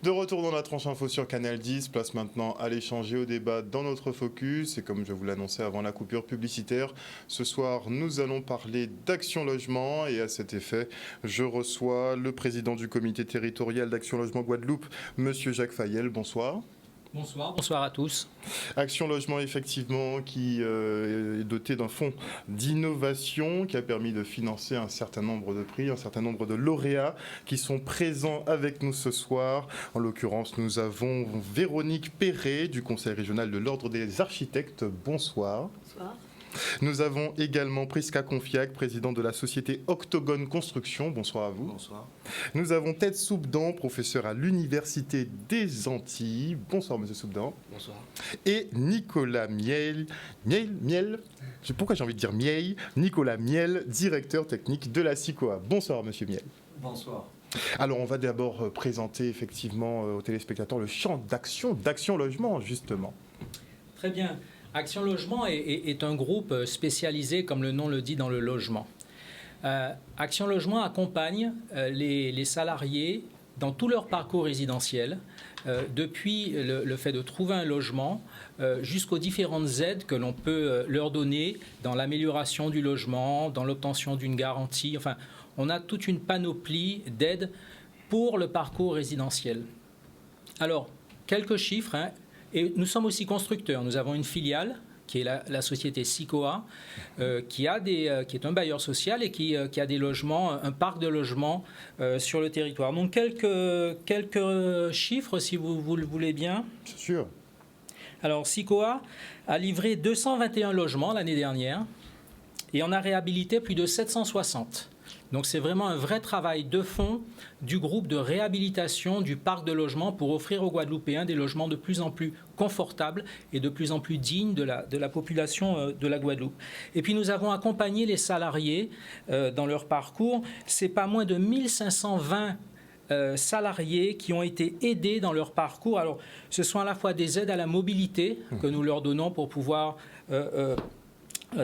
De retour dans la tranche info sur Canal 10, place maintenant à l'échange et au débat dans notre focus. Et comme je vous l'annonçais avant la coupure publicitaire, ce soir nous allons parler d'Action Logement. Et à cet effet, je reçois le président du comité territorial d'Action Logement Guadeloupe, Monsieur Jacques Fayel. Bonsoir. Bonsoir à tous. Action Logement, effectivement, qui est doté d'un fonds d'innovation qui a permis de financer un certain nombre de prix, un certain nombre de lauréats qui sont présents avec nous ce soir. En l'occurrence, nous avons Véronique Perret du Conseil régional de l'Ordre des architectes. Bonsoir. Bonsoir. Nous avons également Prisca Confiac, président de la société Octogone Construction. Bonsoir à vous. Bonsoir. Nous avons Ted Soubdan, professeur à l'Université des Antilles. Bonsoir, monsieur Soubdan. Bonsoir. Et Nicolas Miel. Pourquoi j'ai envie de dire Miel? Nicolas Miel, directeur technique de la SICOA. Bonsoir, monsieur Miel. Bonsoir. Alors, on va d'abord présenter effectivement aux téléspectateurs le champ d'Action Logement, justement. Très bien. Action Logement est un groupe spécialisé, comme le nom le dit, dans le logement. Action Logement accompagne les salariés dans tout leur parcours résidentiel, depuis le fait de trouver un logement jusqu'aux différentes aides que l'on peut leur donner dans l'amélioration du logement, dans l'obtention d'une garantie. Enfin, on a toute une panoplie d'aides pour le parcours résidentiel. Alors, quelques chiffres, hein. Et nous sommes aussi constructeurs. Nous avons une filiale qui est la société SICOA, qui est un bailleur social et qui a des logements, un parc de logements sur le territoire. Donc quelques chiffres, si vous le voulez bien. Bien sûr. Alors SICOA a livré 221 logements l'année dernière et en a réhabilité plus de 760. Donc c'est vraiment un vrai travail de fond du groupe de réhabilitation du parc de logements pour offrir aux Guadeloupéens des logements de plus en plus confortables et de plus en plus dignes de la population de la Guadeloupe. Et puis nous avons accompagné les salariés dans leur parcours. C'est pas moins de 1520 salariés qui ont été aidés dans leur parcours. Alors ce sont à la fois des aides à la mobilité que nous leur donnons pour pouvoir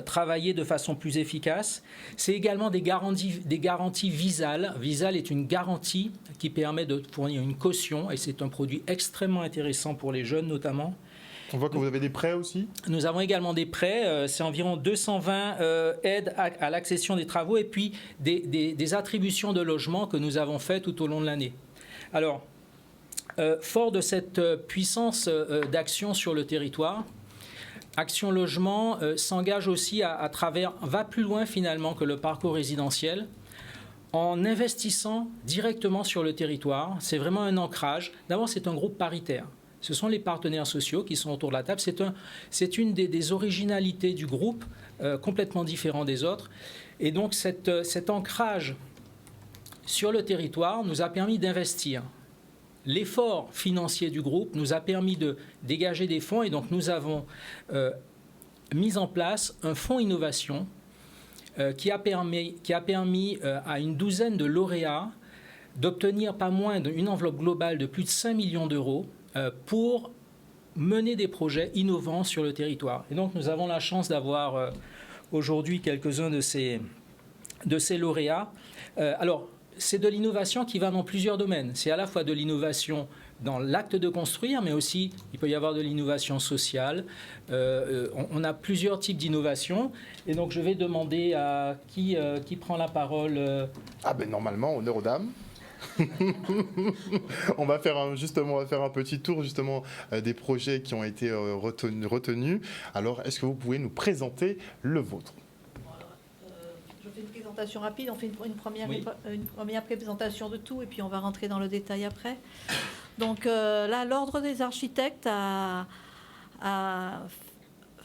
travailler de façon plus efficace. C'est également des garanties Visal. Visal est une garantie qui permet de fournir une caution et c'est un produit extrêmement intéressant pour les jeunes notamment. On voit que vous avez des prêts aussi. Nous avons également des prêts, c'est environ 220 aides à l'accession des travaux et puis des attributions de logements que nous avons fait tout au long de l'année. Alors, fort de cette puissance d'action sur le territoire, Action Logement s'engage aussi va plus loin finalement que le parcours résidentiel en investissant directement sur le territoire. C'est vraiment un ancrage. D'abord, c'est un groupe paritaire. Ce sont les partenaires sociaux qui sont autour de la table. C'est une des originalités du groupe, complètement différent des autres. Et donc cet ancrage sur le territoire nous a permis d'investir. L'effort financier du groupe nous a permis de dégager des fonds et donc nous avons mis en place un fonds innovation qui a permis à une douzaine de lauréats d'obtenir pas moins d'une enveloppe globale de plus de 5 millions d'euros pour mener des projets innovants sur le territoire. Et donc nous avons la chance d'avoir aujourd'hui quelques-uns de ces lauréats. Alors, c'est de l'innovation qui va dans plusieurs domaines. C'est à la fois de l'innovation dans l'acte de construire, mais aussi il peut y avoir de l'innovation sociale. On a plusieurs types d'innovation. Et donc je vais demander à qui prend la parole. Normalement, honneur aux dames. On va faire un petit tour justement des projets qui ont été retenus. Alors, est-ce que vous pouvez nous présenter le vôtre ? Une présentation rapide, on fait une première présentation de tout et puis on va rentrer dans le détail après. Donc là, l'Ordre des architectes a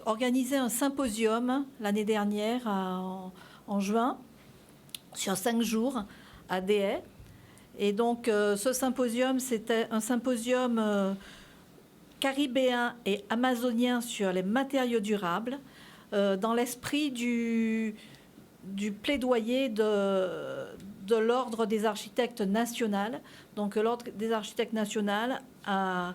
organisé un symposium l'année dernière en juin sur 5 jours à Déhay. Et donc ce symposium, c'était un symposium caribéen et amazonien sur les matériaux durables dans l'esprit du plaidoyer de l'Ordre des architectes national. Donc l'Ordre des architectes national a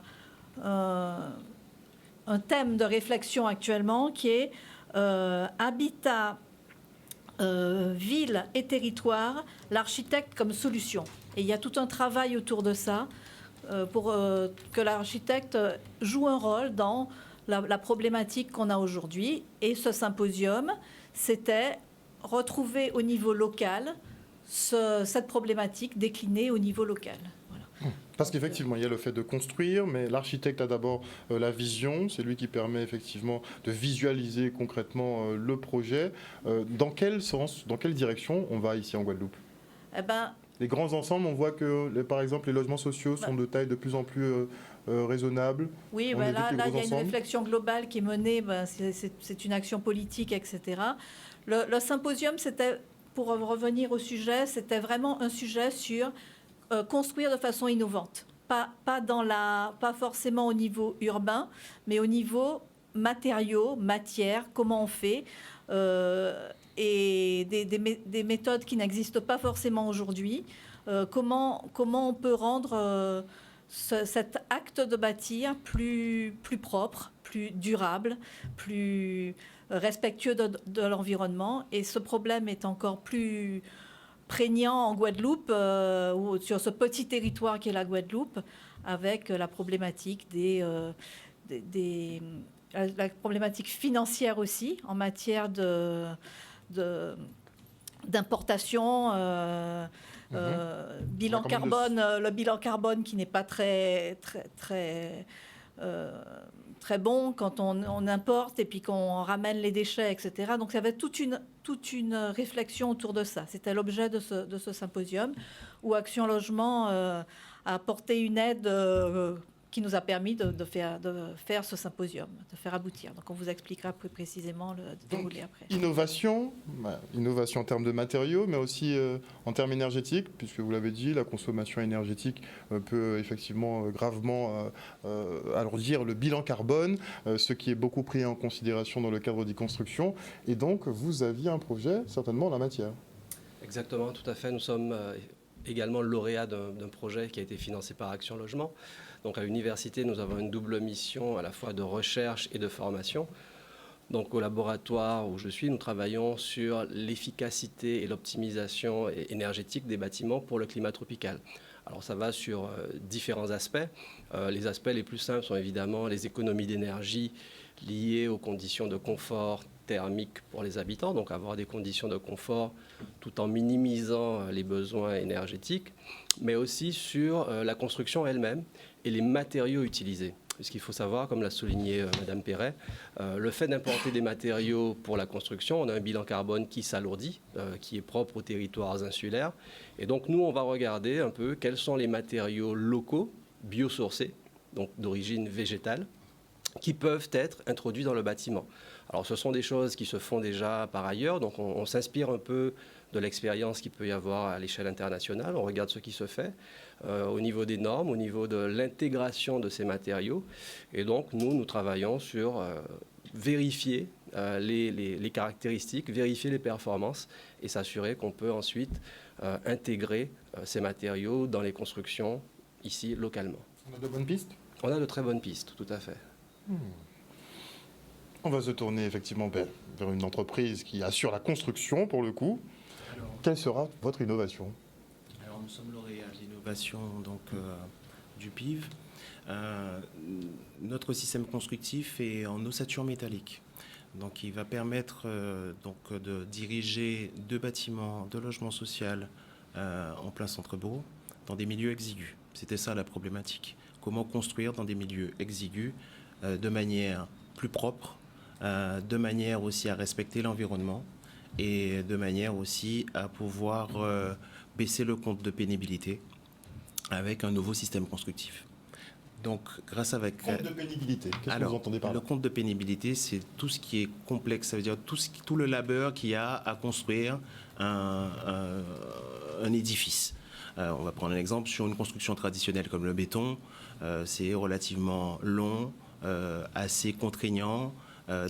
un thème de réflexion actuellement qui est habitat, ville et territoire, l'architecte comme solution. Et il y a tout un travail autour de ça que l'architecte joue un rôle dans la problématique qu'on a aujourd'hui. Et ce symposium, c'était retrouver au niveau local cette problématique déclinée au niveau local. Voilà. Parce qu'effectivement, il y a le fait de construire, mais l'architecte a d'abord la vision. C'est lui qui permet effectivement de visualiser concrètement le projet. Dans quel sens, dans quelle direction on va ici en Guadeloupe ? Eh ben, les grands ensembles, on voit que, par exemple, les logements sociaux sont de taille de plus en plus raisonnable. Oui, là, il y a une réflexion globale qui est menée, c'est une action politique, etc. Le symposium, c'était, pour revenir au sujet, c'était vraiment un sujet sur construire de façon innovante. Pas forcément au niveau urbain, mais au niveau matériaux, matières, comment on fait, et des méthodes qui n'existent pas forcément aujourd'hui. Comment on peut rendre cet acte de bâtir plus propre, plus durable, plus respectueux de l'environnement. Et ce problème est encore plus prégnant en Guadeloupe, ou sur ce petit territoire qui est la Guadeloupe, avec la problématique la problématique financière aussi, en matière d'importation, bilan carbone, le bilan carbone qui n'est pas très bon quand on importe et puis qu'on ramène les déchets, etc. Donc, ça va être toute une réflexion autour de ça. C'était l'objet de ce symposium où Action Logement a apporté une aide qui nous a permis de faire ce symposium, de faire aboutir. Donc, on vous expliquera plus précisément le déroulé après. Innovation en termes de matériaux, mais aussi en termes énergétiques, puisque vous l'avez dit, la consommation énergétique peut effectivement gravement alourdir le bilan carbone, ce qui est beaucoup pris en considération dans le cadre des constructions. Et donc, vous aviez un projet, certainement, en la matière. Exactement, tout à fait. Nous sommes également lauréats d'un projet qui a été financé par Action Logement. Donc à l'université, nous avons une double mission à la fois de recherche et de formation. Donc au laboratoire où je suis, nous travaillons sur l'efficacité et l'optimisation énergétique des bâtiments pour le climat tropical. Alors ça va sur différents aspects. Les aspects les plus simples sont évidemment les économies d'énergie liées aux conditions de confort thermique pour les habitants, donc avoir des conditions de confort tout en minimisant les besoins énergétiques, mais aussi sur la construction elle-même et les matériaux utilisés. Puisqu'il faut savoir, comme l'a souligné Madame Perret, le fait d'importer des matériaux pour la construction, on a un bilan carbone qui s'alourdit, qui est propre aux territoires insulaires. Et donc nous, on va regarder un peu quels sont les matériaux locaux, biosourcés, donc d'origine végétale, qui peuvent être introduits dans le bâtiment. Alors ce sont des choses qui se font déjà par ailleurs, donc on s'inspire un peu de l'expérience qu'il peut y avoir à l'échelle internationale, on regarde ce qui se fait au niveau des normes, au niveau de l'intégration de ces matériaux, et donc nous travaillons sur vérifier les caractéristiques, vérifier les performances et s'assurer qu'on peut ensuite intégrer ces matériaux dans les constructions ici localement. On a de bonnes pistes ? On a de très bonnes pistes, tout à fait. On va se tourner effectivement vers une entreprise qui assure la construction pour le coup. Alors, quelle sera votre innovation ? Alors nous sommes lauréats de l'innovation du PIV. Notre système constructif est en ossature métallique. Donc il va permettre de diriger 2 bâtiments de logement social en plein centre-bourg dans des milieux exigus. C'était ça la problématique. Comment construire dans des milieux exigus de manière plus propre, de manière aussi à respecter l'environnement et de manière aussi à pouvoir baisser le compte de pénibilité avec un nouveau système constructif. Donc, grâce avec... Compte de pénibilité, qu'est-ce que vous entendez par là ? Le compte de pénibilité, c'est tout ce qui est complexe, ça veut dire tout le labeur qu'il y a à construire un édifice. On va prendre un exemple, sur une construction traditionnelle comme le béton, c'est relativement long, assez contraignant,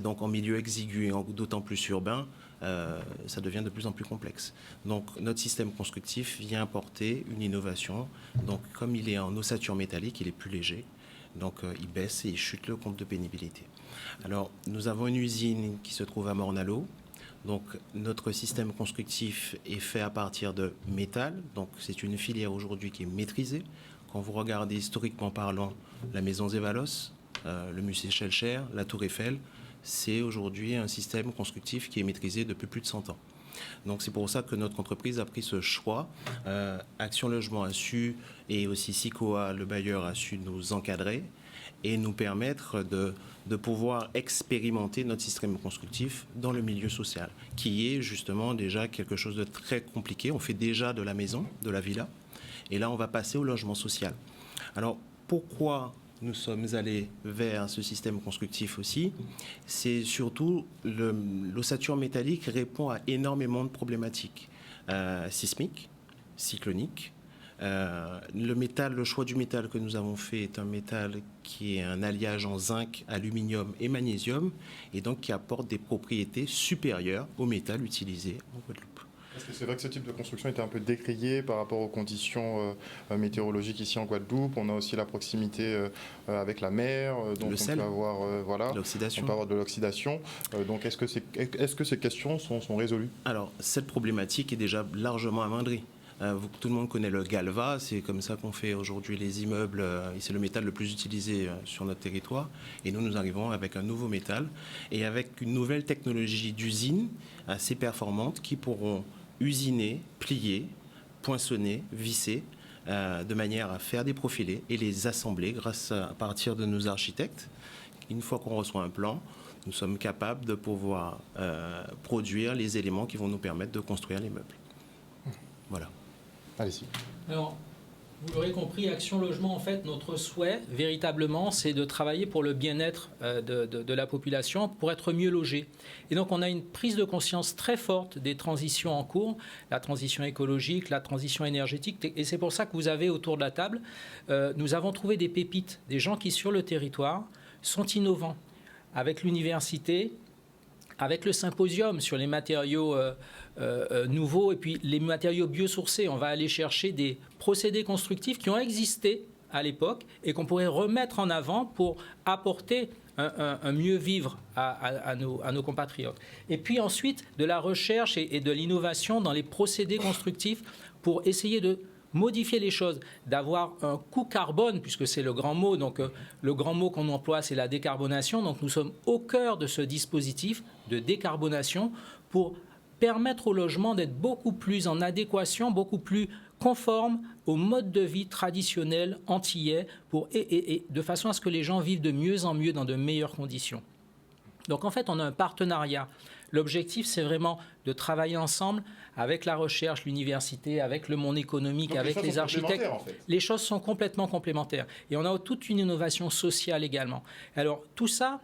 donc en milieu exigu et d'autant plus urbain, ça devient de plus en plus complexe. Donc notre système constructif vient apporter une innovation. Donc comme il est en ossature métallique, il est plus léger, donc il baisse et il chute le compte de pénibilité. Alors nous avons une usine qui se trouve à Morne-à-l'Eau. Donc notre système constructif est fait à partir de métal, donc c'est une filière aujourd'hui qui est maîtrisée. Quand vous regardez historiquement parlant, la maison Zévalos, le musée Schellcher, la Tour Eiffel, c'est aujourd'hui un système constructif qui est maîtrisé depuis plus de 100 ans. Donc c'est pour ça que notre entreprise a pris ce choix. Action Logement a su, et aussi SICOA, le bailleur, a su nous encadrer et nous permettre de pouvoir expérimenter notre système constructif dans le milieu social, qui est justement déjà quelque chose de très compliqué. On fait déjà de la maison, de la villa, et là on va passer au logement social. Alors pourquoi nous sommes allés vers ce système constructif aussi? C'est surtout l'ossature métallique répond à énormément de problématiques sismiques, cycloniques. Le choix du métal que nous avons fait est un métal qui est un alliage en zinc, aluminium et magnésium, et donc qui apporte des propriétés supérieures au métal utilisé en Guadeloupe. Parce que c'est vrai que ce type de construction était un peu décrié par rapport aux conditions météorologiques ici en Guadeloupe. On a aussi la proximité avec la mer, donc le sel, peut avoir l'oxydation. On peut avoir de l'oxydation. Donc est-ce que ces questions sont résolues? Alors cette problématique est déjà largement amoindrie. Tout le monde connaît le galva, c'est comme ça qu'on fait aujourd'hui les immeubles, et c'est le métal le plus utilisé sur notre territoire. Et nous arrivons avec un nouveau métal et avec une nouvelle technologie d'usine assez performante qui pourront usiner, plier, poinçonner, visser, de manière à faire des profilés et les assembler à partir de nos architectes. Une fois qu'on reçoit un plan, nous sommes capables de pouvoir produire les éléments qui vont nous permettre de construire l'immeuble. Voilà. Allez-y. Alors, vous l'aurez compris, Action Logement, en fait, notre souhait, véritablement, c'est de travailler pour le bien-être de la population, pour être mieux logé. Et donc, on a une prise de conscience très forte des transitions en cours, la transition écologique, la transition énergétique. Et c'est pour ça que vous avez autour de la table, nous avons trouvé des pépites, des gens qui, sur le territoire, sont innovants. Avec l'université, avec le symposium sur les matériaux nouveaux et puis les matériaux biosourcés, on va aller chercher des procédés constructifs qui ont existé à l'époque et qu'on pourrait remettre en avant pour apporter un mieux vivre à nos compatriotes. Et puis ensuite, de la recherche et de l'innovation dans les procédés constructifs pour essayer de modifier les choses, d'avoir un coût carbone, puisque c'est le grand mot. Donc, le grand mot qu'on emploie, c'est la décarbonation. Donc, nous sommes au cœur de ce dispositif de décarbonation pour permettre au logement d'être beaucoup plus en adéquation, beaucoup plus conforme au mode de vie traditionnel antillais, et de façon à ce que les gens vivent de mieux en mieux dans de meilleures conditions. Donc, en fait, on a un partenariat. L'objectif, c'est vraiment de travailler ensemble avec la recherche, l'université, avec le monde économique, donc avec les architectes. En fait. Les choses sont complètement complémentaires. Et on a toute une innovation sociale également. Alors, tout ça,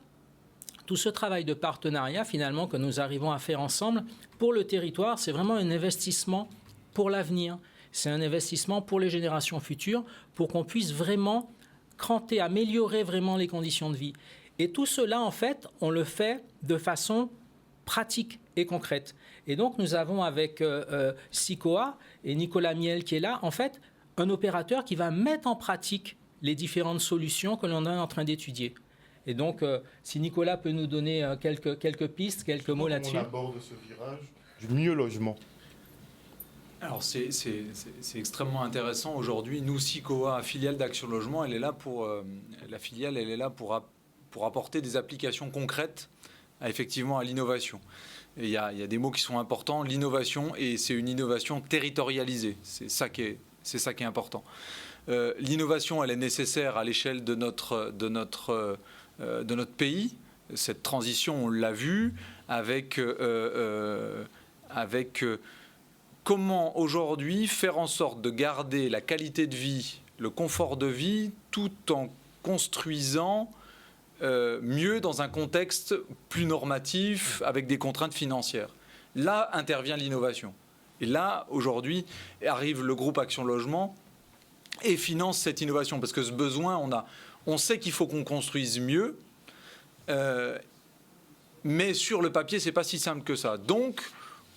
tout ce travail de partenariat, finalement, que nous arrivons à faire ensemble pour le territoire, c'est vraiment un investissement pour l'avenir. C'est un investissement pour les générations futures, pour qu'on puisse vraiment cranter, améliorer vraiment les conditions de vie. Et tout cela, en fait, on le fait de façon pratique et concrète. Et donc, nous avons avec SICOA et Nicolas Miel qui est là, en fait, un opérateur qui va mettre en pratique les différentes solutions que l'on est en train d'étudier. Et donc, si Nicolas peut nous donner quelques pistes, quelques mots là-dessus. On aborde ce virage du mieux logement. Alors, c'est extrêmement intéressant. Aujourd'hui, nous, SICOA, filiale d'Action Logement, elle est là la filiale, elle est là pour apporter des applications concrètes effectivement à l'innovation. Il y a des mots qui sont importants, l'innovation, et c'est une innovation territorialisée. C'est ça qui est important. L'innovation, elle est nécessaire à l'échelle de notre pays. Cette transition, on l'a vu, avec comment aujourd'hui faire en sorte de garder la qualité de vie, le confort de vie, tout en construisant mieux dans un contexte plus normatif, avec des contraintes financières. Là intervient l'innovation. Et là, aujourd'hui, arrive le groupe Action Logement et finance cette innovation. Parce que ce besoin, on sait qu'il faut qu'on construise mieux, mais sur le papier, ce n'est pas si simple que ça. Donc,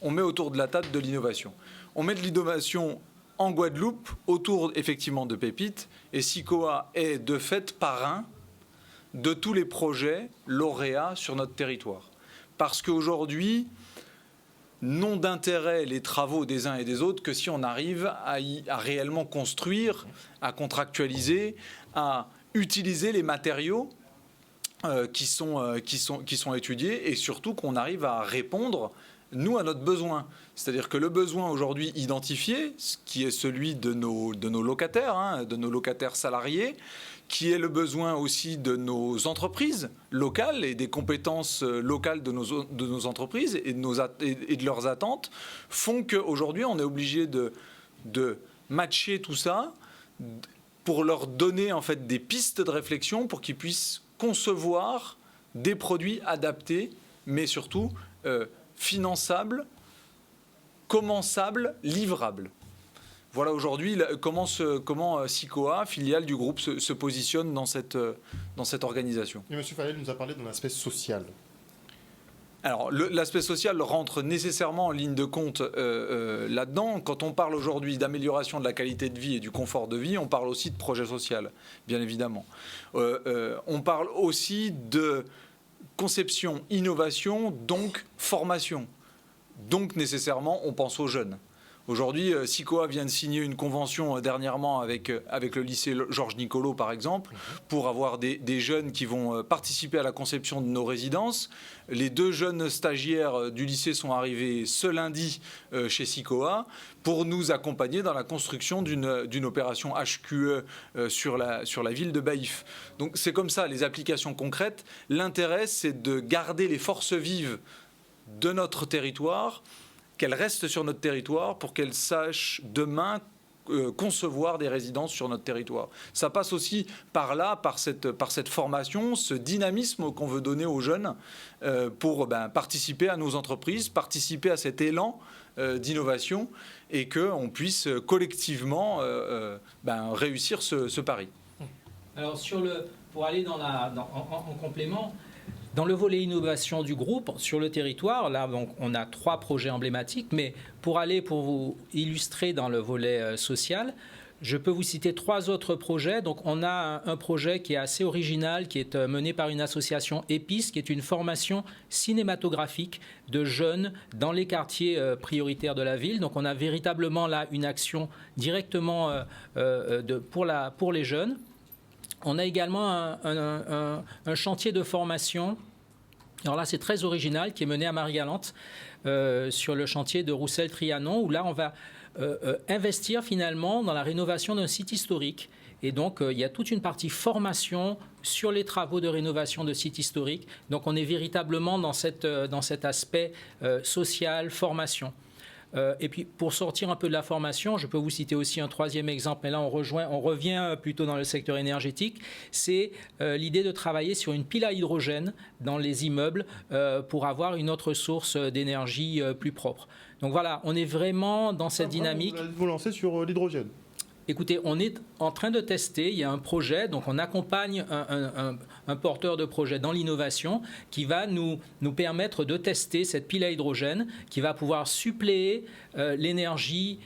on met autour de la table de l'innovation. On met de l'innovation en Guadeloupe, autour effectivement de pépites, et SICOA est de fait parrain de tous les projets lauréats sur notre territoire. Parce qu'aujourd'hui, n'ont d'intérêt les travaux des uns et des autres que si on arrive à réellement construire, à contractualiser, à utiliser les matériaux qui sont étudiés et surtout qu'on arrive à répondre, nous, à notre besoin. C'est-à-dire que le besoin aujourd'hui identifié, qui est celui de nos locataires, de nos locataires salariés, qui est le besoin aussi de nos entreprises locales et des compétences locales de nos entreprises et de leurs attentes, font qu'aujourd'hui, on est obligé de matcher tout ça pour leur donner en fait des pistes de réflexion pour qu'ils puissent concevoir des produits adaptés, mais surtout finançables, commençables, livrables. Voilà aujourd'hui comment SICOA, filiale du groupe, se positionne dans cette organisation. Et M. Fayel nous a parlé d'un aspect social. Alors, l'aspect social rentre nécessairement en ligne de compte là-dedans. Quand on parle aujourd'hui d'amélioration de la qualité de vie et du confort de vie, on parle aussi de projet social, bien évidemment. On parle aussi de conception, innovation, donc formation. Donc, nécessairement, on pense aux jeunes. Aujourd'hui, SICOA vient de signer une convention dernièrement avec le lycée Georges Nicolo, par exemple, pour avoir des jeunes qui vont participer à la conception de nos résidences. Les 2 jeunes stagiaires du lycée sont arrivés ce lundi chez SICOA pour nous accompagner dans la construction d'une opération HQE sur la ville de Baïf. Donc c'est comme ça, les applications concrètes. L'intérêt, c'est de garder les forces vives de notre territoire, qu'elles restent sur notre territoire pour qu'elles sachent demain concevoir des résidences sur notre territoire. Ça passe aussi par là, par cette formation, ce dynamisme qu'on veut donner aux jeunes pour participer à nos entreprises, participer à cet élan d'innovation et qu'on puisse collectivement réussir ce pari. Alors pour aller en complément, dans le volet innovation du groupe, sur le territoire, là, donc, on a 3 projets emblématiques, mais pour vous illustrer dans le volet social, je peux vous citer 3 autres projets. Donc, on a un projet qui est assez original, qui est mené par une association EPIS, qui est une formation cinématographique de jeunes dans les quartiers prioritaires de la ville. Donc, on a véritablement là une action directement pour les jeunes. On a également un chantier de formation. Alors là, c'est très original, qui est mené à Marie-Galante sur le chantier de Roussel-Trianon, où là, on va investir finalement dans la rénovation d'un site historique. Et donc, il y a toute une partie formation sur les travaux de rénovation de sites historiques. Donc, on est véritablement dans cet aspect social, formation. Et puis, pour sortir un peu de la formation, je peux vous citer aussi un 3e exemple, mais là, on revient plutôt dans le secteur énergétique. C'est l'idée de travailler sur une pile à hydrogène dans les immeubles pour avoir une autre source d'énergie plus propre. Donc voilà, on est vraiment dans cette dynamique. Vous allez vous lancer sur l'hydrogène. Écoutez, on est en train de tester, il y a un projet, donc on accompagne un porteur de projet dans l'innovation qui va nous permettre de tester cette pile à hydrogène qui va pouvoir suppléer l'énergie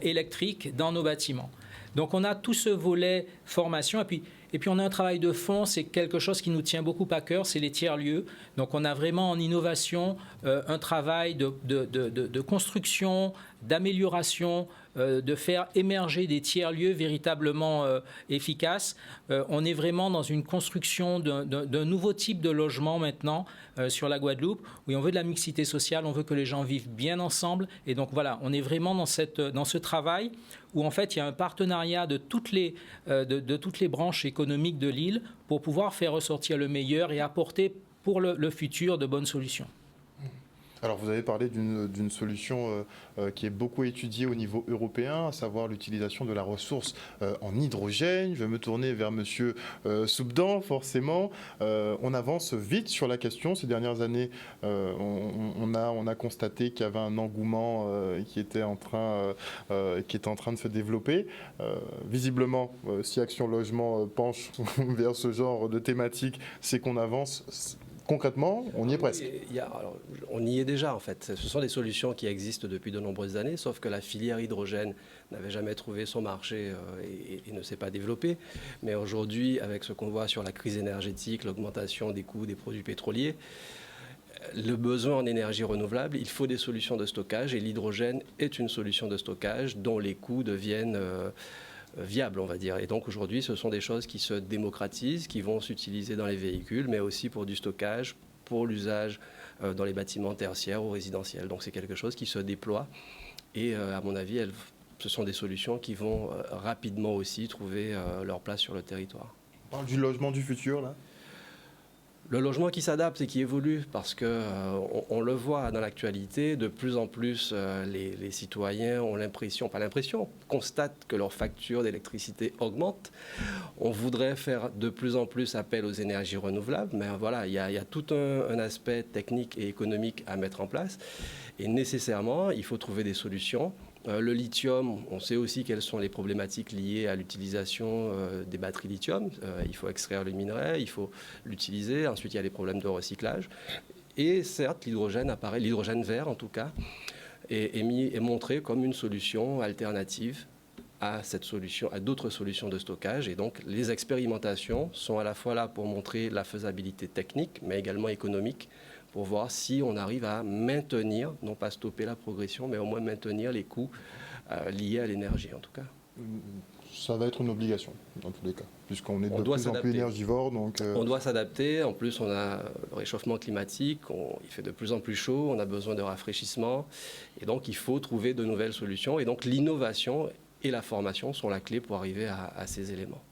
électrique dans nos bâtiments. Donc on a tout ce volet formation et puis on a un travail de fond, c'est quelque chose qui nous tient beaucoup à cœur, c'est les tiers-lieux. Donc on a vraiment en innovation un travail de construction, d'amélioration, de faire émerger des tiers-lieux véritablement efficaces. On est vraiment dans une construction d'un nouveau type de logement maintenant sur la Guadeloupe, où on veut de la mixité sociale, on veut que les gens vivent bien ensemble. Et donc voilà, on est vraiment dans ce travail où en fait il y a un partenariat de toutes les branches économiques de l'île pour pouvoir faire ressortir le meilleur et apporter pour le futur de bonnes solutions. Alors vous avez parlé d'une solution qui est beaucoup étudiée au niveau européen, à savoir l'utilisation de la ressource en hydrogène. Je vais me tourner vers Monsieur Soubdan, forcément. On avance vite sur la question. Ces dernières années, on a constaté qu'il y avait un engouement qui était en train de se développer. Visiblement, si Action Logement penche vers ce genre de thématique, c'est qu'on avance. Concrètement, on y est presque. On y est déjà, en fait. Ce sont des solutions qui existent depuis de nombreuses années, sauf que la filière hydrogène n'avait jamais trouvé son marché et ne s'est pas développée. Mais aujourd'hui, avec ce qu'on voit sur la crise énergétique, l'augmentation des coûts des produits pétroliers, le besoin en énergie renouvelable, il faut des solutions de stockage et l'hydrogène est une solution de stockage dont les coûts deviennent viables, on va dire. Et donc aujourd'hui, ce sont des choses qui se démocratisent, qui vont s'utiliser dans les véhicules, mais aussi pour du stockage, pour l'usage dans les bâtiments tertiaires ou résidentiels. Donc c'est quelque chose qui se déploie et à mon avis, ce sont des solutions qui vont rapidement aussi trouver leur place sur le territoire. On parle du logement du futur, là ? Le logement qui s'adapte et qui évolue, parce que on le voit dans l'actualité, de plus en plus les citoyens ont constatent que leur facture d'électricité augmente. On voudrait faire de plus en plus appel aux énergies renouvelables, mais voilà, il y a tout un aspect technique et économique à mettre en place. Et nécessairement, il faut trouver des solutions. Le lithium, on sait aussi quelles sont les problématiques liées à l'utilisation des batteries lithium. Il faut extraire le minerai, il faut l'utiliser. Ensuite, il y a les problèmes de recyclage. Et certes, l'hydrogène apparaît, l'hydrogène vert en tout cas, est montré comme une solution alternative à cette solution, à d'autres solutions de stockage. Et donc, les expérimentations sont à la fois là pour montrer la faisabilité technique, mais également économique, pour voir si on arrive à maintenir, non pas stopper la progression, mais au moins maintenir les coûts liés à l'énergie en tout cas. Ça va être une obligation dans tous les cas, puisqu'on est On de doit plus en plus énergivore. Donc On doit s'adapter. En plus, on a le réchauffement climatique, il fait de plus en plus chaud, on a besoin de rafraîchissement. Et donc, il faut trouver de nouvelles solutions. Et donc, l'innovation et la formation sont la clé pour arriver à ces éléments.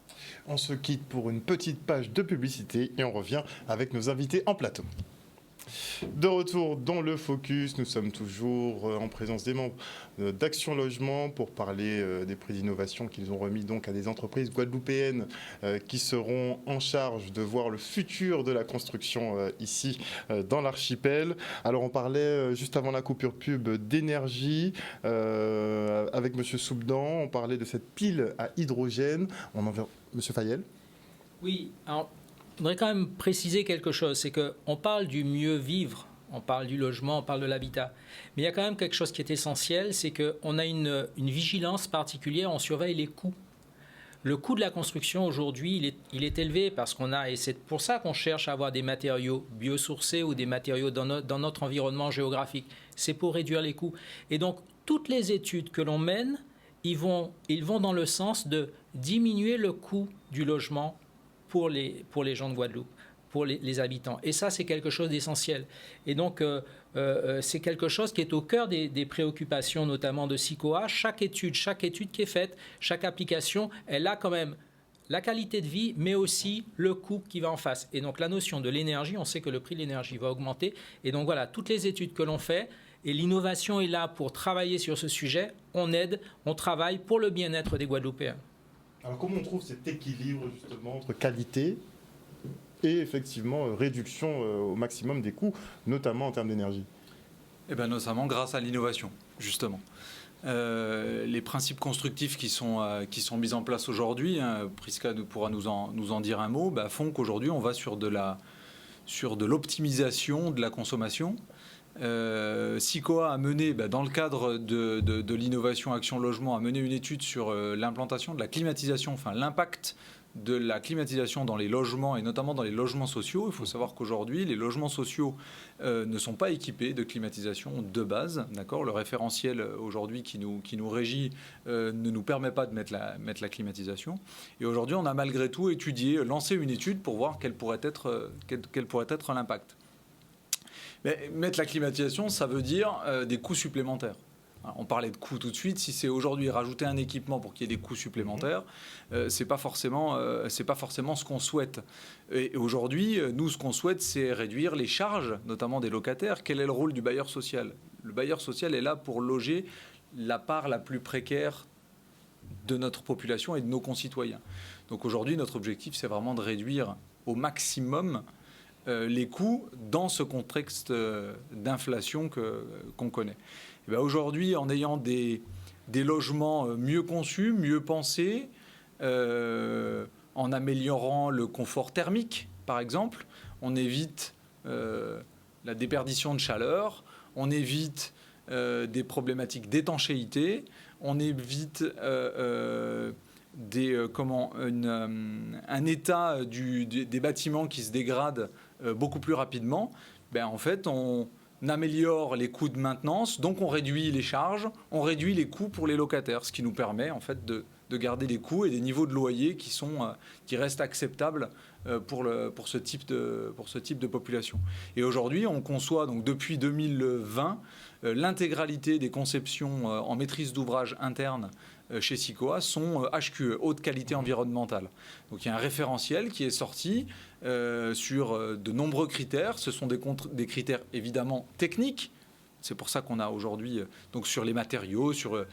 on se quitte pour une petite page de publicité et on revient avec nos invités en plateau. De retour dans le Focus, nous sommes toujours en présence des membres d'Action Logement pour parler des prix d'innovation qu'ils ont remis donc à des entreprises guadeloupéennes qui seront en charge de voir le futur de la construction ici dans l'archipel. Alors on parlait juste avant la coupure pub d'énergie avec Monsieur Soubdan, on parlait de cette pile à hydrogène. On en vient, Monsieur Fayel. Oui, alors je voudrais quand même préciser quelque chose, c'est qu'on parle du mieux vivre, on parle du logement, on parle de l'habitat. Mais il y a quand même quelque chose qui est essentiel, c'est qu'on a une vigilance particulière, on surveille les coûts. Le coût de la construction aujourd'hui, il est élevé parce qu'on a, et c'est pour ça qu'on cherche à avoir des matériaux biosourcés ou des matériaux dans notre environnement géographique. C'est pour réduire les coûts. Et donc, toutes les études que l'on mène, ils vont dans le sens de diminuer le coût du logement pour les gens de Guadeloupe, pour les habitants. Et ça, c'est quelque chose d'essentiel. Et donc, c'est quelque chose qui est au cœur des préoccupations, notamment de SICOA. Chaque étude qui est faite, chaque application, elle a quand même la qualité de vie, mais aussi le coût qui va en face. Et donc, la notion de l'énergie, on sait que le prix de l'énergie va augmenter. Et donc, voilà, toutes les études que l'on fait, et l'innovation est là pour travailler sur ce sujet. On aide, on travaille pour le bien-être des Guadeloupéens. Alors comment on trouve cet équilibre justement entre qualité et effectivement réduction au maximum des coûts, notamment en termes d'énergie? Eh bien, notamment grâce à l'innovation, justement. Les principes constructifs qui sont mis en place aujourd'hui, Prisca pourra nous en dire un mot, font qu'aujourd'hui on va sur de l'optimisation de la consommation. SICOA a mené, dans le cadre de l'innovation Action Logement, a mené une étude sur l'implantation de la climatisation, enfin l'impact de la climatisation dans les logements et notamment dans les logements sociaux. Il faut savoir qu'aujourd'hui, les logements sociaux ne sont pas équipés de climatisation de base. D'accord ? Le référentiel aujourd'hui qui nous régit ne nous permet pas de mettre la climatisation. Et aujourd'hui, on a malgré tout lancé une étude pour voir quel pourrait être l'impact. Mais mettre la climatisation, ça veut dire des coûts supplémentaires. Alors, on parlait de coûts tout de suite. Si c'est aujourd'hui rajouter un équipement pour qu'il y ait des coûts supplémentaires, c'est pas forcément ce qu'on souhaite. Et aujourd'hui, nous, ce qu'on souhaite, c'est réduire les charges, notamment des locataires. Quel est le rôle du bailleur social ? Le bailleur social est là pour loger la part la plus précaire de notre population et de nos concitoyens. Donc aujourd'hui, notre objectif, c'est vraiment de réduire au maximum les coûts dans ce contexte d'inflation qu'on connaît. Et aujourd'hui, en ayant des logements mieux conçus, mieux pensés, en améliorant le confort thermique, par exemple, on évite la déperdition de chaleur, on évite des problématiques d'étanchéité, on évite un état des bâtiments qui se dégradent beaucoup plus rapidement. en fait, on améliore les coûts de maintenance, donc on réduit les charges, on réduit les coûts pour les locataires, ce qui nous permet en fait de garder des coûts et des niveaux de loyer qui restent acceptables pour ce type de population. Et aujourd'hui, on conçoit donc depuis 2020 l'intégralité des conceptions en maîtrise d'ouvrage interne chez SICOA sont HQE, haute qualité environnementale. Donc il y a un référentiel qui est sorti sur de nombreux critères. Ce sont des critères évidemment techniques. C'est pour ça qu'on a aujourd'hui donc sur les matériaux, sur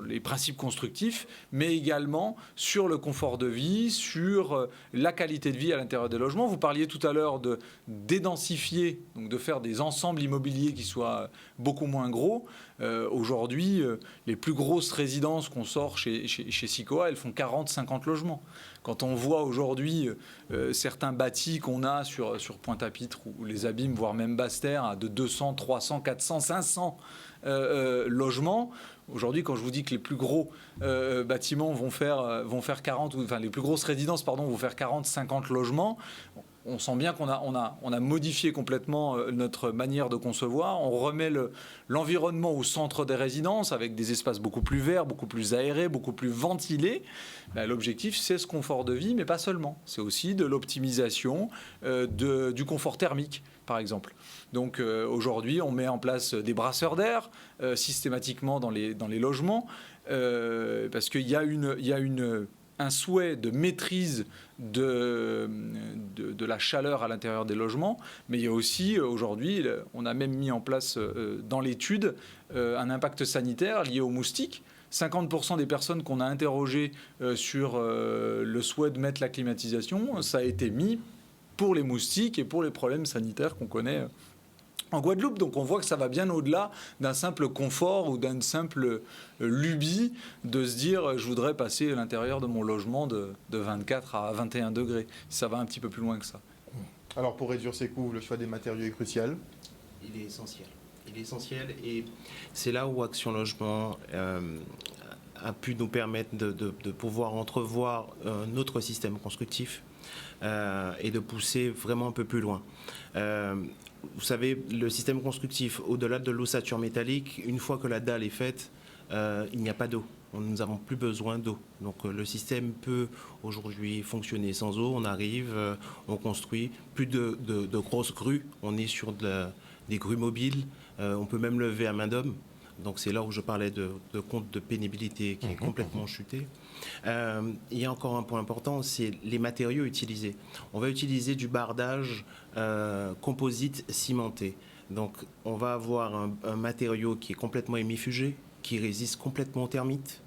les principes constructifs, mais également sur le confort de vie, sur la qualité de vie à l'intérieur des logements. Vous parliez tout à l'heure de dédensifier, donc de faire des ensembles immobiliers qui soient beaucoup moins gros. Aujourd'hui, les plus grosses résidences qu'on sort chez SICOA, elles font 40-50 logements. Quand on voit aujourd'hui certains bâtis qu'on a sur Pointe-à-Pitre ou les Abîmes, voire même Basse-Terre, de 200, 300, 400, 500 logements, aujourd'hui, quand je vous dis que les plus gros bâtiments vont faire 40, enfin les plus grosses résidences, vont faire 40, 50 logements, on sent bien qu'on a modifié complètement notre manière de concevoir. On remet l'environnement au centre des résidences avec des espaces beaucoup plus verts, beaucoup plus aérés, beaucoup plus ventilés. L'objectif, c'est ce confort de vie, mais pas seulement. C'est aussi de l'optimisation du confort thermique, par exemple. Donc aujourd'hui, on met en place des brasseurs d'air systématiquement dans les logements parce qu'il y a un souhait de maîtrise de la chaleur à l'intérieur des logements, mais il y a aussi aujourd'hui, on a même mis en place dans l'étude un impact sanitaire lié aux moustiques. 50% des personnes qu'on a interrogées sur le souhait de mettre la climatisation, ça a été mis pour les moustiques et pour les problèmes sanitaires qu'on connaît en Guadeloupe. Donc on voit que ça va bien au-delà d'un simple confort ou d'une simple lubie de se dire je voudrais passer à l'intérieur de mon logement de 24 à 21 degrés. Ça va un petit peu plus loin que ça. Alors pour réduire ces coûts, le choix des matériaux est crucial. Il est essentiel. Il est essentiel et c'est là où Action Logement a pu nous permettre de pouvoir entrevoir notre système constructif et de pousser vraiment un peu plus loin. Vous savez, le système constructif, au-delà de l'ossature métallique, une fois que la dalle est faite, il n'y a pas d'eau. Nous n'avons plus besoin d'eau. Donc le système peut aujourd'hui fonctionner sans eau. On arrive, on construit plus de grosses grues. On est sur des grues mobiles. On peut même lever à main d'homme. Donc c'est là où je parlais de compte de pénibilité qui est complètement chuté. Il y a encore un point important, c'est les matériaux utilisés. On va utiliser du bardage composite cimenté. Donc on va avoir un matériau qui est complètement hémifugé, qui résiste complètement aux termites,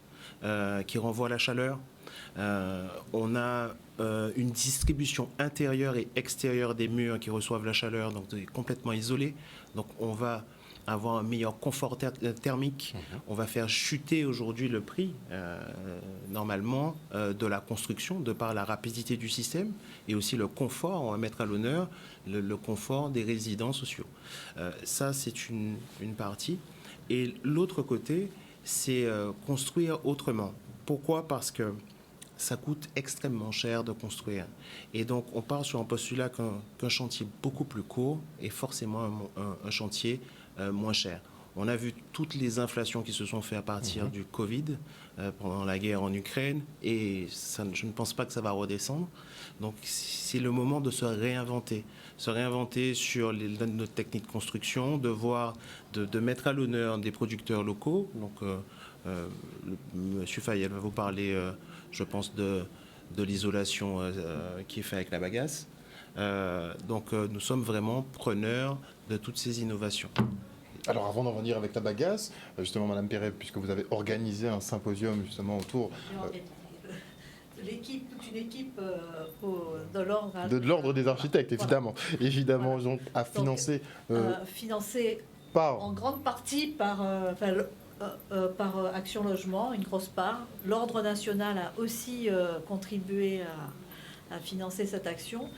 qui renvoie la chaleur. On a une distribution intérieure et extérieure des murs qui reçoivent la chaleur, donc complètement isolés. Donc on va avoir un meilleur confort thermique. On va faire chuter aujourd'hui le prix, normalement, de la construction, de par la rapidité du système, et aussi le confort. On va mettre à l'honneur le confort des résidents sociaux. Ça, c'est une partie. Et l'autre côté, c'est construire autrement. Pourquoi ? Parce que ça coûte extrêmement cher de construire. Et donc, on part sur un postulat qu'un chantier beaucoup plus court est forcément un chantier moins cher. On a vu toutes les inflations qui se sont faites à partir du Covid, pendant la guerre en Ukraine, et je ne pense pas que ça va redescendre. Donc, c'est le moment de se réinventer sur notre technique de construction, de mettre à l'honneur des producteurs locaux. Donc, M. Fayel va vous parler, je pense, de l'isolation qui est faite avec la bagasse. Donc, nous sommes vraiment preneurs de toutes ces innovations. Alors avant d'en venir avec la bagasse, justement Madame Perret, puisque vous avez organisé un symposium justement autour... toute une équipe de l'ordre... De l'ordre des architectes, évidemment. Voilà. Évidemment, donc, à financer... financé en grande partie par Action Logement, une grosse part. L'ordre national a aussi contribué à financer cette action.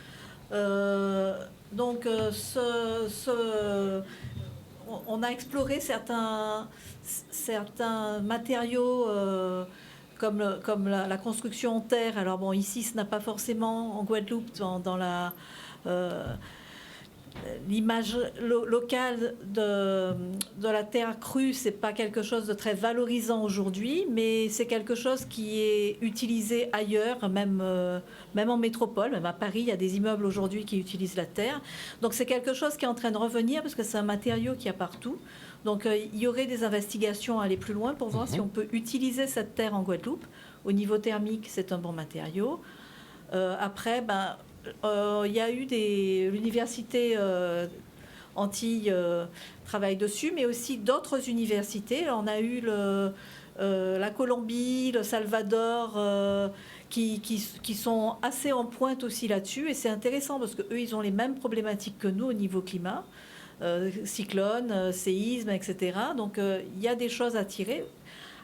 Donc, on a exploré certains matériaux comme la construction en terre. Alors bon, ici, ce n'a pas forcément en Guadeloupe, dans l'image locale de la terre crue, c'est pas quelque chose de très valorisant aujourd'hui, mais c'est quelque chose qui est utilisé ailleurs, même en métropole, même à Paris, il y a des immeubles aujourd'hui qui utilisent la terre. Donc c'est quelque chose qui est en train de revenir parce que c'est un matériau qu'il y a partout. Donc il y aurait des investigations à aller plus loin pour voir si on peut utiliser cette terre en Guadeloupe. Au niveau thermique, c'est un bon matériau. Après, il y a eu l'université Antilles travaille dessus, mais aussi d'autres universités. On a eu la Colombie, le Salvador, qui sont assez en pointe aussi là-dessus. Et c'est intéressant parce qu'eux, ils ont les mêmes problématiques que nous au niveau climat, cyclone, séisme, etc. Donc il y a des choses à tirer.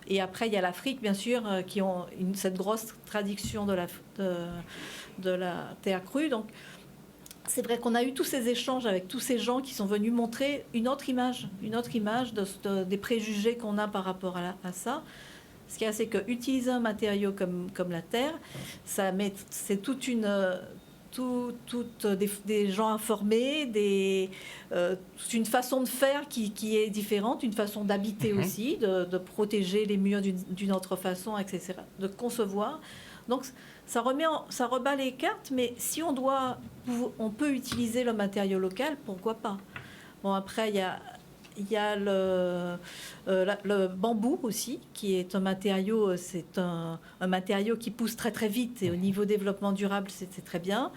Et après, il y a l'Afrique, bien sûr, qui ont cette grosse tradition de la terre crue. Donc, c'est vrai qu'on a eu tous ces échanges avec tous ces gens qui sont venus montrer une autre image des préjugés qu'on a par rapport à ça. Ce qu'il y a, c'est qu'utiliser un matériau comme la terre, c'est toute des gens informés, une façon de faire qui est différente, une façon d'habiter aussi, de protéger les murs d'une autre façon, etc., de concevoir. Donc, ça rebat les cartes, mais si on peut utiliser le matériau local, pourquoi pas? Bon, après, il y a le bambou aussi, qui est un matériau, c'est un matériau qui pousse très très vite et au niveau développement durable, c'est très bien.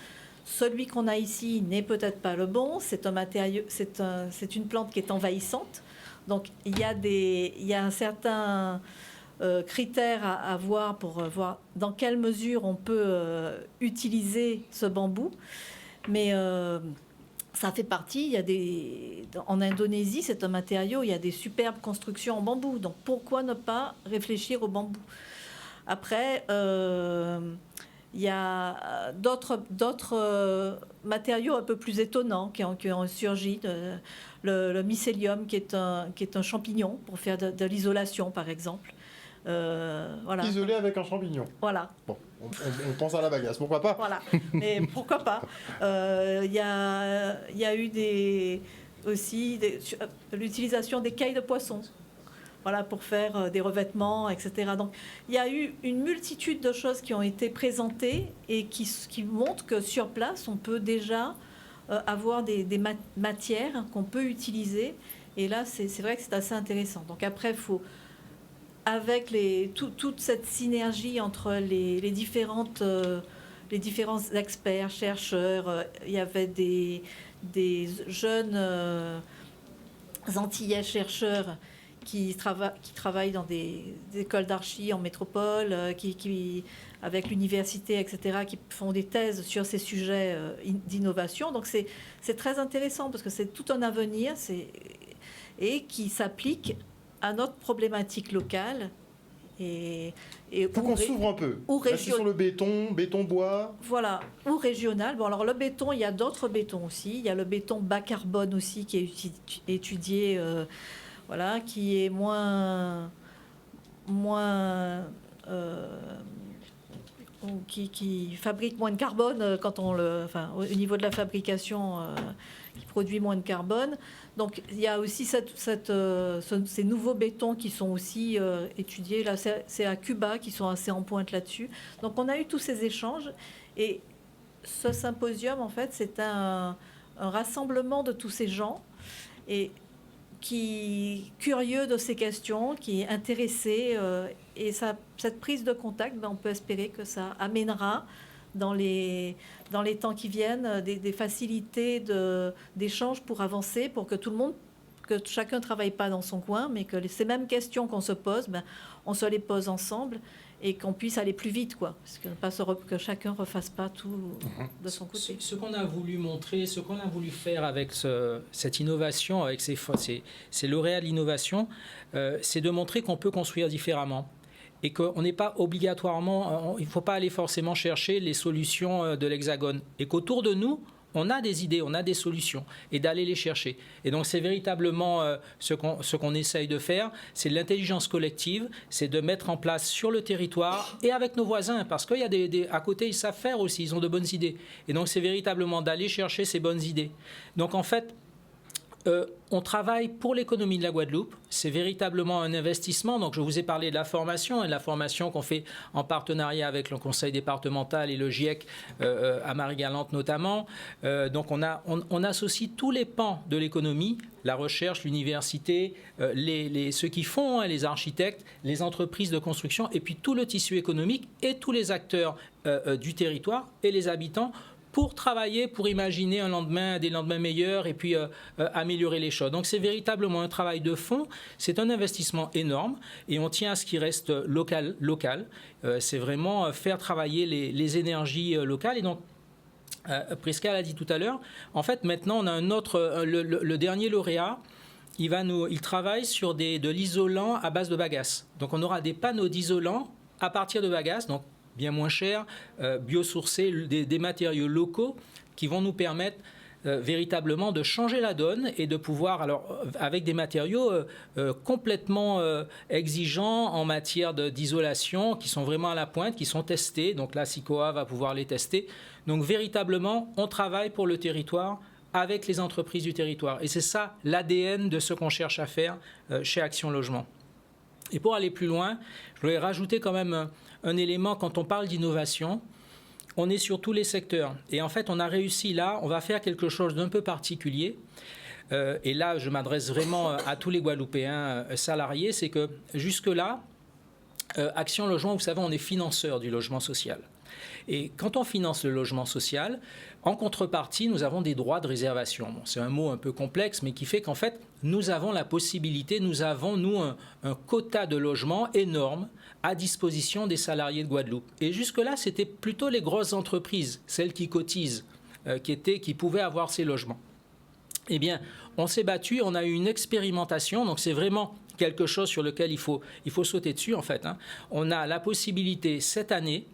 Celui qu'on a ici n'est peut-être pas le bon. C'est un matériau, c'est une plante qui est envahissante. Donc il y a un certain critères à voir pour voir dans quelle mesure on peut utiliser ce bambou. Mais ça fait partie, en Indonésie, c'est un matériau, il y a des superbes constructions en bambou. Donc pourquoi ne pas réfléchir au bambou? Après, il y a d'autres matériaux un peu plus étonnants qui ont surgi. Le mycélium, qui est un champignon pour faire de l'isolation, par exemple. Voilà. Isolé avec un champignon. Voilà. Bon, on pense à la bagasse, pourquoi pas? Voilà, mais pourquoi pas? Il y a eu aussi l'utilisation des cailles de poisson, voilà, pour faire des revêtements, etc. Donc, il y a eu une multitude de choses qui ont été présentées et qui montrent que sur place, on peut déjà avoir des matières qu'on peut utiliser. Et là, c'est vrai que c'est assez intéressant. Donc après, il faut... avec toute cette synergie entre les différents experts, chercheurs, il y avait des jeunes antillais chercheurs qui travaillent dans des écoles d'archi en métropole, avec l'université, etc., qui font des thèses sur ces sujets d'innovation. Donc c'est très intéressant parce que c'est tout un avenir et qui s'applique à notre problématique locale. Il faut qu'on s'ouvre un peu. Là, c'est sur le béton bois. Voilà, ou régional. Bon, alors le béton, il y a d'autres bétons aussi. Il y a le béton bas carbone aussi qui est étudié, voilà, qui est moins qui fabrique moins de carbone quand au niveau de la fabrication, qui produit moins de carbone. Donc il y a aussi ces nouveaux bétons qui sont aussi étudiés. Là, c'est à Cuba qui sont assez en pointe là-dessus. Donc on a eu tous ces échanges et ce symposium, en fait, c'est un rassemblement de tous ces gens et qui curieux de ces questions, qui est intéressé et cette prise de contact, on peut espérer que ça amènera dans les temps qui viennent des facilités d'échange pour avancer, pour que que chacun ne travaille pas dans son coin, mais que ces mêmes questions qu'on se pose, on se les pose ensemble et qu'on puisse aller plus vite, quoi. Parce que chacun ne refasse pas tout de son côté. Ce qu'on a voulu montrer, ce qu'on a voulu faire avec cette innovation, avec ces lauréats de l'innovation, c'est de montrer qu'on peut construire différemment. Et qu'on n'est pas obligatoirement, il ne faut pas aller forcément chercher les solutions de l'Hexagone. Et qu'autour de nous, on a des idées, on a des solutions, et d'aller les chercher. Et donc c'est véritablement ce qu'on essaye de faire, c'est de l'intelligence collective, c'est de mettre en place sur le territoire et avec nos voisins, parce qu'il y a à côté, ils savent faire aussi, ils ont de bonnes idées. Et donc c'est véritablement d'aller chercher ces bonnes idées. Donc en fait, on travaille pour l'économie de la Guadeloupe. C'est véritablement un investissement. Donc, je vous ai parlé de la formation et de la formation qu'on fait en partenariat avec le conseil départemental et le GIEC à Marie-Galante notamment. Donc, on associe tous les pans de l'économie, la recherche, l'université, ceux qui font, les architectes, les entreprises de construction et puis tout le tissu économique et tous les acteurs du territoire et les habitants pour travailler, pour imaginer des lendemains meilleurs et puis améliorer les choses. Donc c'est véritablement un travail de fond, c'est un investissement énorme et on tient à ce qu'il reste local. C'est vraiment faire travailler les énergies locales. Et donc, Prisca l'a dit tout à l'heure, en fait maintenant on a un autre, le dernier lauréat, il travaille sur de l'isolant à base de bagasse. Donc on aura des panneaux d'isolant à partir de bagasse, donc bien moins cher, biosourcés, des matériaux locaux qui vont nous permettre véritablement de changer la donne et de pouvoir, alors avec des matériaux complètement exigeants en matière d'isolation, qui sont vraiment à la pointe, qui sont testés. Donc là, SICOA va pouvoir les tester. Donc véritablement, on travaille pour le territoire avec les entreprises du territoire. Et c'est ça l'ADN de ce qu'on cherche à faire chez Action Logement. Et pour aller plus loin, je voulais rajouter quand même un élément. Quand on parle d'innovation, on est sur tous les secteurs. Et en fait, on a réussi là, on va faire quelque chose d'un peu particulier. Et là, je m'adresse vraiment à tous les Guadeloupéens salariés, c'est que jusque-là, Action Logement, vous savez, on est financeur du logement social. Et quand on finance le logement social, en contrepartie, nous avons des droits de réservation. Bon, c'est un mot un peu complexe, mais qui fait qu'en fait, nous avons la possibilité, nous avons, un quota de logement énorme à disposition des salariés de Guadeloupe. Et jusque-là, c'était plutôt les grosses entreprises, celles qui cotisent, qui pouvaient avoir ces logements. Eh bien, on s'est battu, on a eu une expérimentation, donc c'est vraiment quelque chose sur lequel il faut sauter dessus, en fait. On a la possibilité, cette année,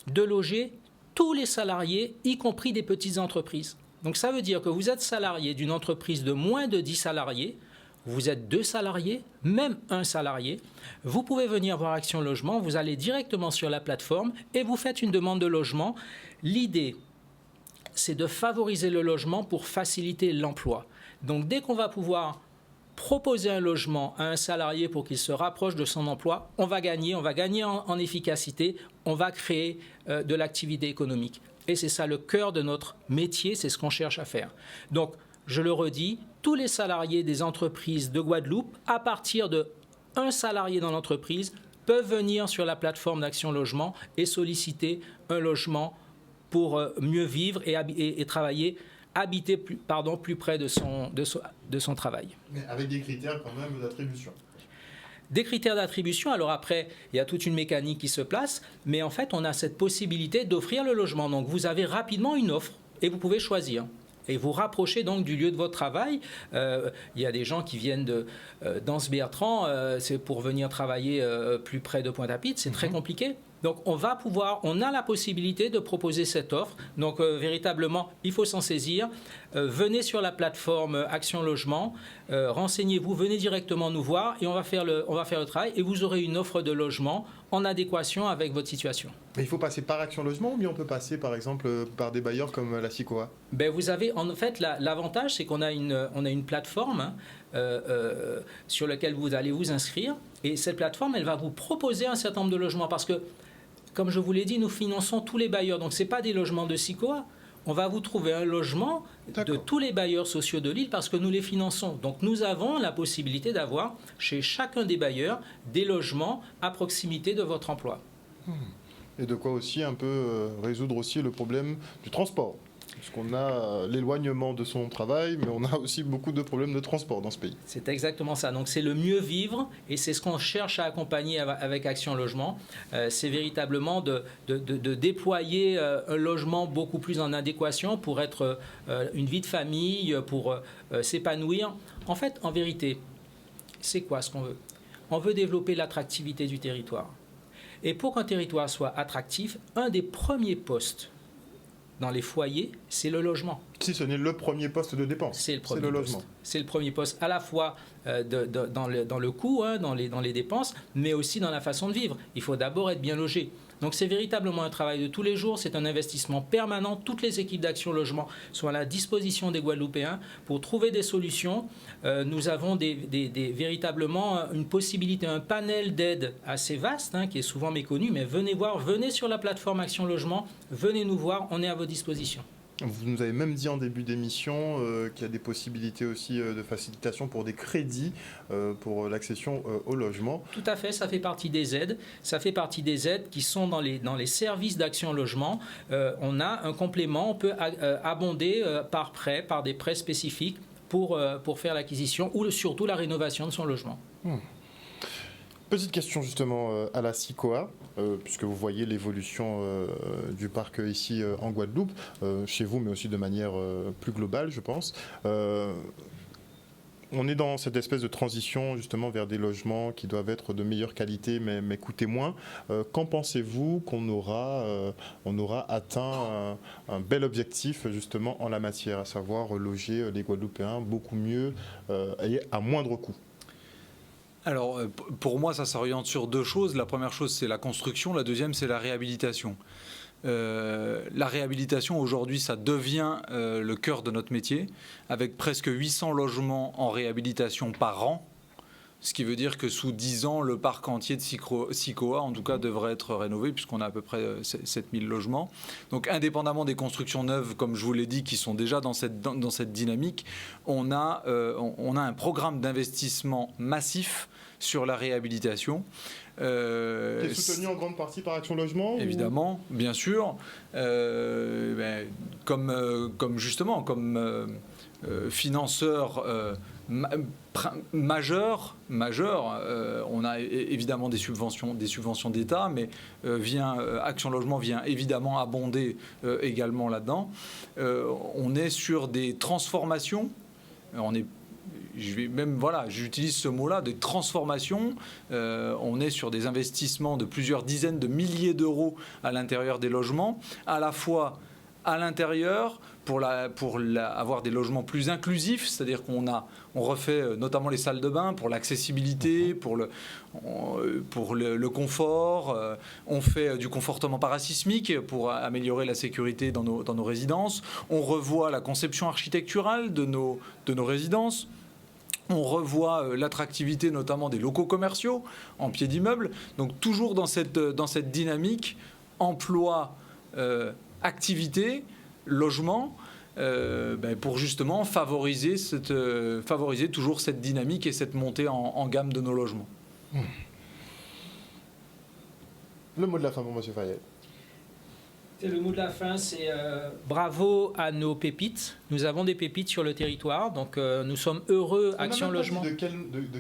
de loger tous les salariés, y compris des petites entreprises. Donc ça veut dire que vous êtes salarié d'une entreprise de moins de 10 salariés, vous êtes 2 salariés, même 1 salarié, vous pouvez venir voir Action Logement, vous allez directement sur la plateforme et vous faites une demande de logement. L'idée, c'est de favoriser le logement pour faciliter l'emploi. Donc dès qu'on va pouvoir proposer un logement à un salarié pour qu'il se rapproche de son emploi, on va gagner en efficacité, on va créer de l'activité économique. Et c'est ça le cœur de notre métier, c'est ce qu'on cherche à faire. Donc, je le redis, tous les salariés des entreprises de Guadeloupe, à partir de 1 salarié dans l'entreprise, peuvent venir sur la plateforme d'Action Logement et solliciter un logement pour mieux vivre et travailler, habiter plus près de son travail. Mais avec des critères quand même d'attribution. Des critères d'attribution, alors après, il y a toute une mécanique qui se place, mais en fait, on a cette possibilité d'offrir le logement. Donc, vous avez rapidement une offre et vous pouvez choisir. Et vous rapprochez donc du lieu de votre travail. Il y a des gens qui viennent d'Anse-Bertrand, c'est pour venir travailler plus près de Pointe-à-Pitre, c'est très compliqué. Donc on a la possibilité de proposer cette offre. Donc véritablement, il faut s'en saisir. Venez sur la plateforme Action Logement, renseignez-vous, venez directement nous voir et on va faire le travail et vous aurez une offre de logement en adéquation avec votre situation. Mais il faut passer par Action Logement ou bien on peut passer par exemple par des bailleurs comme la SICOA? Vous avez en fait l'avantage, c'est qu'on a une plateforme sur laquelle vous allez vous inscrire et cette plateforme, elle va vous proposer un certain nombre de logements parce que, comme je vous l'ai dit, nous finançons tous les bailleurs. Donc, ce n'est pas des logements de SICOA. On va vous trouver un logement de tous les bailleurs sociaux de l'île parce que nous les finançons. Donc, nous avons la possibilité d'avoir chez chacun des bailleurs des logements à proximité de votre emploi. Et de quoi aussi un peu résoudre aussi le problème du transport. Parce qu'on a l'éloignement de son travail, mais on a aussi beaucoup de problèmes de transport dans ce pays. C'est exactement ça. Donc c'est le mieux vivre et c'est ce qu'on cherche à accompagner avec Action Logement. C'est véritablement de déployer un logement beaucoup plus en adéquation pour être une vie de famille, pour s'épanouir. En fait, en vérité, c'est quoi ce qu'on veut? On veut développer l'attractivité du territoire. Et pour qu'un territoire soit attractif, un des premiers postes dans les foyers, c'est le logement. Si ce n'est le premier poste de dépense, C'est le premier logement. poste. C'est le premier poste à la fois dans le coût, hein, dans les dépenses, mais aussi dans la façon de vivre. Il faut d'abord être bien logé. Donc c'est véritablement un travail de tous les jours, c'est un investissement permanent. Toutes les équipes d'Action Logement sont à la disposition des Guadeloupéens pour trouver des solutions. Nous avons véritablement une possibilité, un panel d'aide assez vaste, hein, qui est souvent méconnu, mais venez voir, venez sur la plateforme Action Logement, venez nous voir, on est à vos dispositions. Vous nous avez même dit en début d'émission qu'il y a des possibilités aussi de facilitation pour des crédits pour l'accession au logement. Tout à fait, ça fait partie des aides. Ça fait partie des aides qui sont dans les services d'Action Logement. On a un complément, on peut abonder par des prêts spécifiques pour faire l'acquisition ou surtout la rénovation de son logement. Petite question justement à la SICOA, puisque vous voyez l'évolution du parc ici en Guadeloupe, chez vous, mais aussi de manière plus globale, je pense. On est dans cette espèce de transition justement vers des logements qui doivent être de meilleure qualité mais coûter moins. Quand pensez-vous qu'on aura atteint un bel objectif justement en la matière, à savoir loger les Guadeloupéens beaucoup mieux et à moindre coût? Alors, pour moi, ça s'oriente sur deux choses. La première chose, c'est la construction. La deuxième, c'est la réhabilitation. La réhabilitation, aujourd'hui, ça devient le cœur de notre métier, avec presque 800 logements en réhabilitation par an. Ce qui veut dire que sous 10 ans, le parc entier de SICOA, en tout cas, devrait être rénové, puisqu'on a à peu près 7000 logements. Donc, indépendamment des constructions neuves, comme je vous l'ai dit, qui sont déjà dans cette dynamique, on a un programme d'investissement massif sur la réhabilitation. Qui est soutenu en grande partie par Action Logement? Évidemment, bien sûr. Comme financeur majeur, on a évidemment des subventions d'État, mais Action Logement vient évidemment abonder également là-dedans. On est sur des transformations. J'utilise ce mot-là, des transformations. On est sur des investissements de plusieurs dizaines de milliers d'euros à l'intérieur des logements, à la fois à l'intérieur pour avoir des logements plus inclusifs, c'est-à-dire qu'on refait notamment les salles de bain pour l'accessibilité, pour le confort. On fait du confortement parasismique pour améliorer la sécurité dans nos résidences. On revoit la conception architecturale de nos résidences. On revoit l'attractivité notamment des locaux commerciaux en pied d'immeuble. Donc toujours dans cette dynamique, emploi, activité, logement, pour justement favoriser toujours cette dynamique et cette montée en gamme de nos logements. Le mot de la fin pour M. Fayet. Le mot de la fin, c'est bravo à nos pépites. Nous avons des pépites sur le territoire, donc nous sommes heureux. Action Logement. De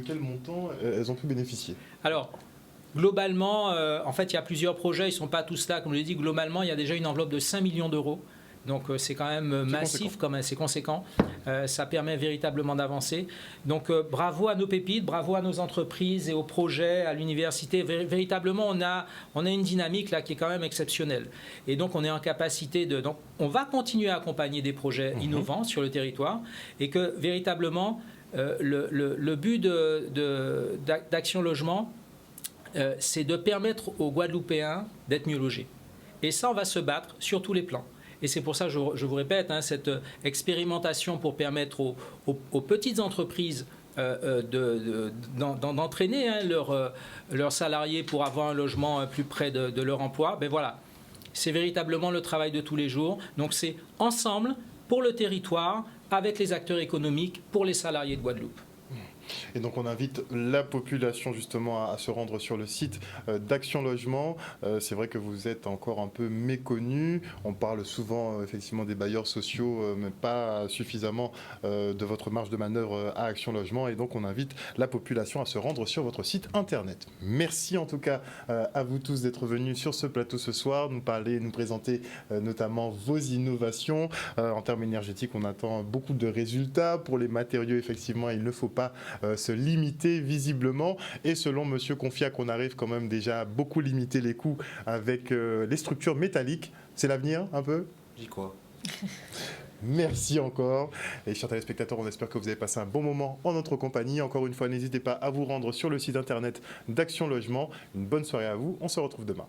quel montant elles ont pu bénéficier? Alors, globalement, en fait, il y a plusieurs projets. Ils ne sont pas tous là, comme je l'ai dit. Globalement, il y a déjà une enveloppe de 5 millions d'euros. Donc c'est quand même massif, c'est conséquent. Ça permet véritablement d'avancer. Donc bravo à nos pépites, bravo à nos entreprises et aux projets, à l'université. Véritablement, on a une dynamique là qui est quand même exceptionnelle. Et donc on est en capacité donc on va continuer à accompagner des projets innovants sur le territoire et que véritablement le but d'Action Logement, c'est de permettre aux Guadeloupéens d'être mieux logés. Et ça, on va se battre sur tous les plans. Et c'est pour ça, je vous répète, cette expérimentation pour permettre aux petites entreprises d'entraîner leurs salariés pour avoir un logement plus près de leur emploi, voilà, c'est véritablement le travail de tous les jours. Donc c'est ensemble, pour le territoire, avec les acteurs économiques, pour les salariés de Guadeloupe. Et donc on invite la population justement à se rendre sur le site d'Action Logement. C'est vrai que vous êtes encore un peu méconnu. On parle souvent effectivement des bailleurs sociaux, mais pas suffisamment de votre marge de manœuvre à Action Logement. Et donc on invite la population à se rendre sur votre site internet. Merci en tout cas à vous tous d'être venus sur ce plateau ce soir, nous présenter notamment vos innovations. En termes énergétiques, on attend beaucoup de résultats. Pour les matériaux, effectivement, il ne faut pas se limiter visiblement, et selon Monsieur Confiac, on arrive quand même déjà à beaucoup limiter les coûts avec les structures métalliques. C'est l'avenir un peu? J'y crois. Merci encore. Et chers téléspectateurs, on espère que vous avez passé un bon moment en notre compagnie. Encore une fois, n'hésitez pas à vous rendre sur le site internet d'Action Logement. Une bonne soirée à vous. On se retrouve demain.